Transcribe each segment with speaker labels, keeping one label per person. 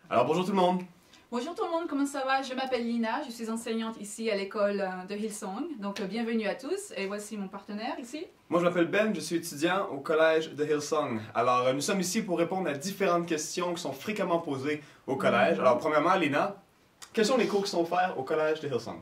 Speaker 1: Alors bonjour tout le monde.
Speaker 2: Bonjour tout le monde, comment ça va? Je m'appelle Lina, je suis enseignante ici à l'école de Hillsong. Donc bienvenue à tous et voici mon partenaire ici.
Speaker 1: Moi je m'appelle Ben, je suis étudiant au collège de Hillsong. Alors nous sommes ici pour répondre à différentes questions qui sont fréquemment posées au collège. Alors premièrement Lina, quels sont les cours qui sont offerts au collège de Hillsong?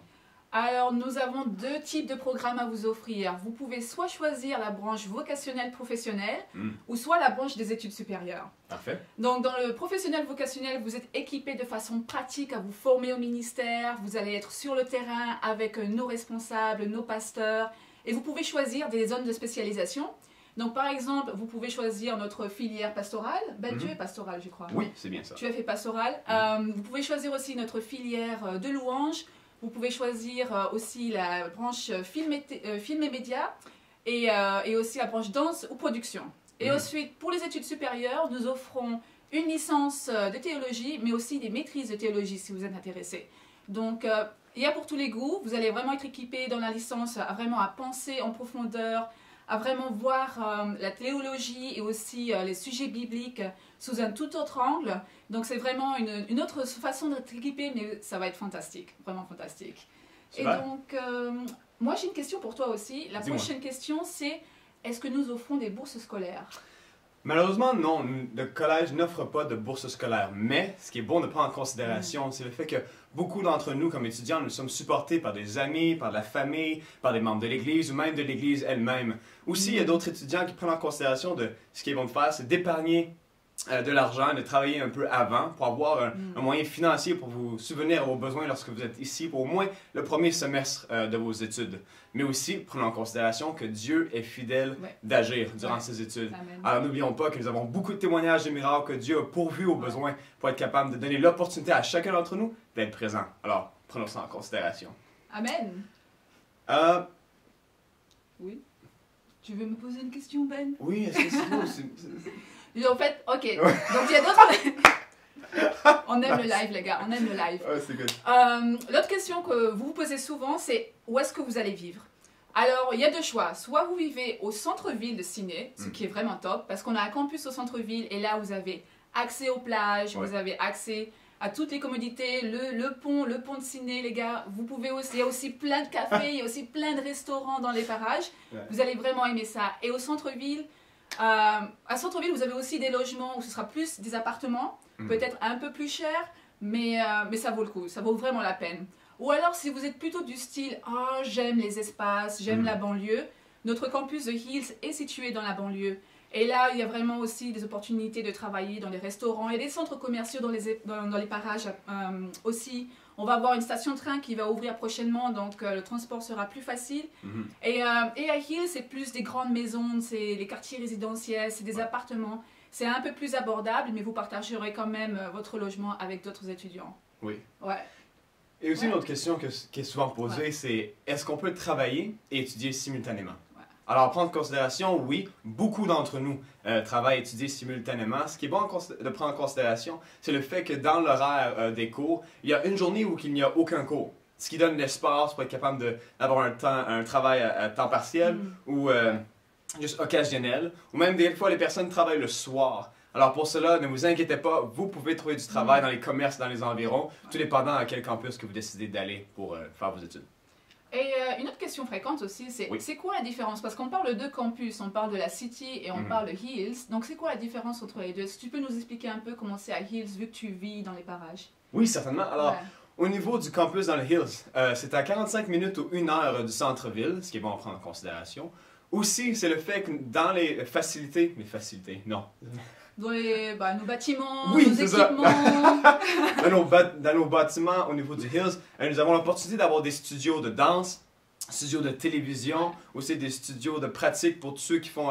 Speaker 2: Alors nous avons deux types de programmes à vous offrir. Vous pouvez soit choisir la branche vocationnelle professionnelle ou soit la branche des études supérieures.
Speaker 1: Parfait.
Speaker 2: Donc dans le professionnel vocationnel, vous êtes équipé de façon pratique à vous former au ministère. Vous allez être sur le terrain avec nos responsables, nos pasteurs et vous pouvez choisir des zones de spécialisation. Donc par exemple, vous pouvez choisir notre filière pastorale. Ben, tu es pastoral, je crois.
Speaker 1: Oui, c'est bien ça.
Speaker 2: Tu as fait pastoral. Vous pouvez choisir aussi notre filière de louanges. Vous pouvez choisir aussi la branche film et médias et aussi la branche danse ou production. Et ensuite, pour les études supérieures, nous offrons une licence de théologie, mais aussi des maîtrises de théologie si vous êtes intéressé. Donc, il y a pour tous les goûts. Vous allez vraiment être équipé dans la licence à penser en profondeur, à vraiment voir la théologie et aussi les sujets bibliques sous un tout autre angle. Donc c'est vraiment une autre façon d'être équipé, mais ça va être fantastique, vraiment fantastique.
Speaker 1: Super.
Speaker 2: Et donc, moi j'ai une question pour toi aussi. La prochaine question c'est, est-ce que nous offrons des bourses scolaires?
Speaker 1: Malheureusement, non, le collège n'offre pas de bourse scolaire, mais ce qui est bon de prendre en considération, c'est le fait que beaucoup d'entre nous, comme étudiants, nous sommes supportés par des amis, par de la famille, par des membres de l'Église ou même de l'Église elle-même. Aussi, il y a d'autres étudiants qui prennent en considération de ce qu'ils vont faire, c'est d'épargner de l'argent, de travailler un peu avant pour avoir un moyen financier pour vous subvenir aux besoins lorsque vous êtes ici pour au moins le premier semestre de vos études. Mais aussi, prenons en considération que Dieu est fidèle d'agir durant ces études.
Speaker 2: Amen.
Speaker 1: Alors n'oublions pas que nous avons beaucoup de témoignages de miracles que Dieu a pourvus aux besoins pour être capable de donner l'opportunité à chacun d'entre nous d'être présent. Alors, prenons ça en considération.
Speaker 2: Amen. Oui. Tu veux me poser une question, Ben?
Speaker 1: Oui, est-ce que c'est beau?
Speaker 2: En fait, ok. Donc il y a d'autres... On aime le live, les gars, on aime le live.
Speaker 1: Ouais, c'est good.
Speaker 2: L'autre question que vous vous posez souvent, c'est où est-ce que vous allez vivre? Alors, il y a deux choix. Soit vous vivez au centre-ville de Sydney, ce qui est vraiment top, parce qu'on a un campus au centre-ville, et là, vous avez accès aux plages, vous avez accès à toutes les commodités, le pont de Sydney, les gars. Vous pouvez aussi, il y a aussi plein de cafés, il y a aussi plein de restaurants dans les parages. Vous allez vraiment aimer ça. Et au centre-ville, à centre-ville, vous avez aussi des logements où ce sera plus des appartements, peut-être un peu plus cher, mais ça vaut le coup, ça vaut vraiment la peine. Ou alors, si vous êtes plutôt du style « Oh, j'aime les espaces, j'aime la banlieue », notre campus de Hills est situé dans la banlieue. Et là, il y a vraiment aussi des opportunités de travailler dans les restaurants et des centres commerciaux dans les parages aussi. On va avoir une station de train qui va ouvrir prochainement, donc le transport sera plus facile. Et à Hills, c'est plus des grandes maisons, c'est les quartiers résidentiels, c'est des appartements. C'est un peu plus abordable, mais vous partagerez quand même votre logement avec d'autres étudiants.
Speaker 1: Oui.
Speaker 2: Ouais.
Speaker 1: Et aussi une autre question qui est souvent posée, c'est est-ce qu'on peut travailler et étudier simultanément? Alors, prendre en considération, oui, beaucoup d'entre nous travaillent et étudient simultanément. Ce qui est bon de prendre en considération, c'est le fait que dans l'horaire des cours, il y a une journée où il n'y a aucun cours. Ce qui donne l'espace pour être capable d'avoir un travail à temps partiel ou juste occasionnel. Ou même des fois, les personnes travaillent le soir. Alors pour cela, ne vous inquiétez pas, vous pouvez trouver du travail dans les commerces, dans les environs, tout dépendant à quel campus que vous décidez d'aller pour faire vos études.
Speaker 2: Et une autre question fréquente aussi, c'est quoi la différence? Parce qu'on parle de deux campus, on parle de la City et on parle de Hills. Donc c'est quoi la différence entre les deux? Est-ce que tu peux nous expliquer un peu comment c'est à Hills vu que tu vis dans les parages?
Speaker 1: Oui, certainement. Alors, au niveau du campus dans les Hills, c'est à 45 minutes ou 1 heure du centre-ville, ce qui est bon à prendre en considération. Aussi, c'est le fait que dans les facilités, non.
Speaker 2: Dans nos bâtiments,
Speaker 1: oui,
Speaker 2: nos équipements.
Speaker 1: Dans nos bâtiments au niveau du Hills, nous avons l'opportunité d'avoir des studios de danse, studios de télévision, aussi des studios de pratique pour tous ceux qui font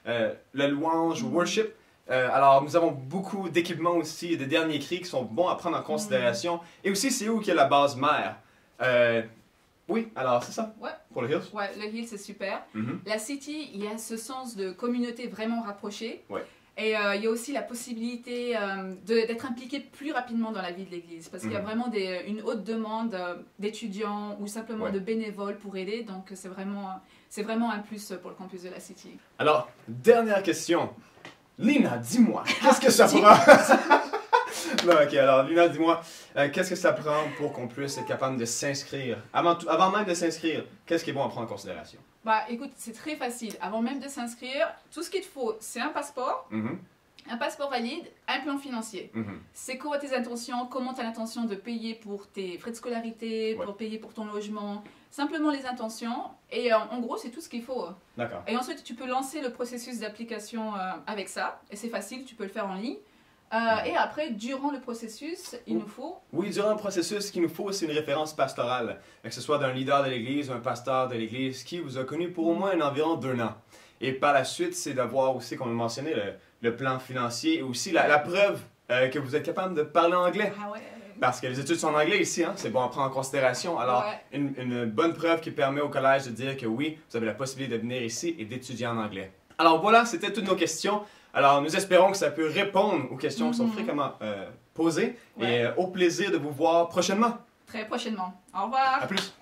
Speaker 1: la louange ou worship. Alors, nous avons beaucoup d'équipements aussi, de derniers cris qui sont bons à prendre en considération. Et aussi, c'est où qu'il y a la base mère. Oui, alors c'est ça pour le Hills.
Speaker 2: Ouais, le Hills c'est super. La City, il y a ce sens de communauté vraiment rapprochée. Et il y a aussi la possibilité d'être impliqué plus rapidement dans la vie de l'Église. Parce qu'il y a vraiment une haute demande d'étudiants ou simplement de bénévoles pour aider. Donc c'est vraiment un plus pour le campus de la City.
Speaker 1: Alors, dernière question. Lina, dis-moi, qu'est-ce que ça fera? Ok, alors Luna, dis-moi, qu'est-ce que ça prend pour qu'on puisse être capable de s'inscrire? Avant même de s'inscrire, qu'est-ce qui est bon à prendre en considération?
Speaker 2: Bah écoute, c'est très facile. Avant même de s'inscrire, tout ce qu'il te faut, c'est un passeport. Un passeport valide, un plan financier. C'est quoi tes intentions, comment tu as l'intention de payer pour tes frais de scolarité, pour payer pour ton logement, simplement les intentions. Et en gros, c'est tout ce qu'il faut.
Speaker 1: D'accord.
Speaker 2: Et ensuite, tu peux lancer le processus d'application avec ça. Et c'est facile, tu peux le faire en ligne. Et après, durant le processus, il nous faut...
Speaker 1: Oui, durant le processus, ce qu'il nous faut, c'est une référence pastorale. Que ce soit d'un leader de l'Église ou un pasteur de l'Église qui vous a connu pour au moins environ 2 ans. Et par la suite, c'est d'avoir aussi, comme on a mentionné, le plan financier et aussi la preuve que vous êtes capable de parler anglais.
Speaker 2: Ah ouais.
Speaker 1: Parce que les études sont en anglais ici, hein? C'est bon à prendre en considération. Alors, une bonne preuve qui permet au collège de dire que oui, vous avez la possibilité de venir ici et d'étudier en anglais. Alors voilà, c'était toutes nos questions. Alors, nous espérons que ça peut répondre aux questions qui sont fréquemment posées. Et au plaisir de vous voir prochainement.
Speaker 2: Très prochainement. Au revoir.
Speaker 1: À plus.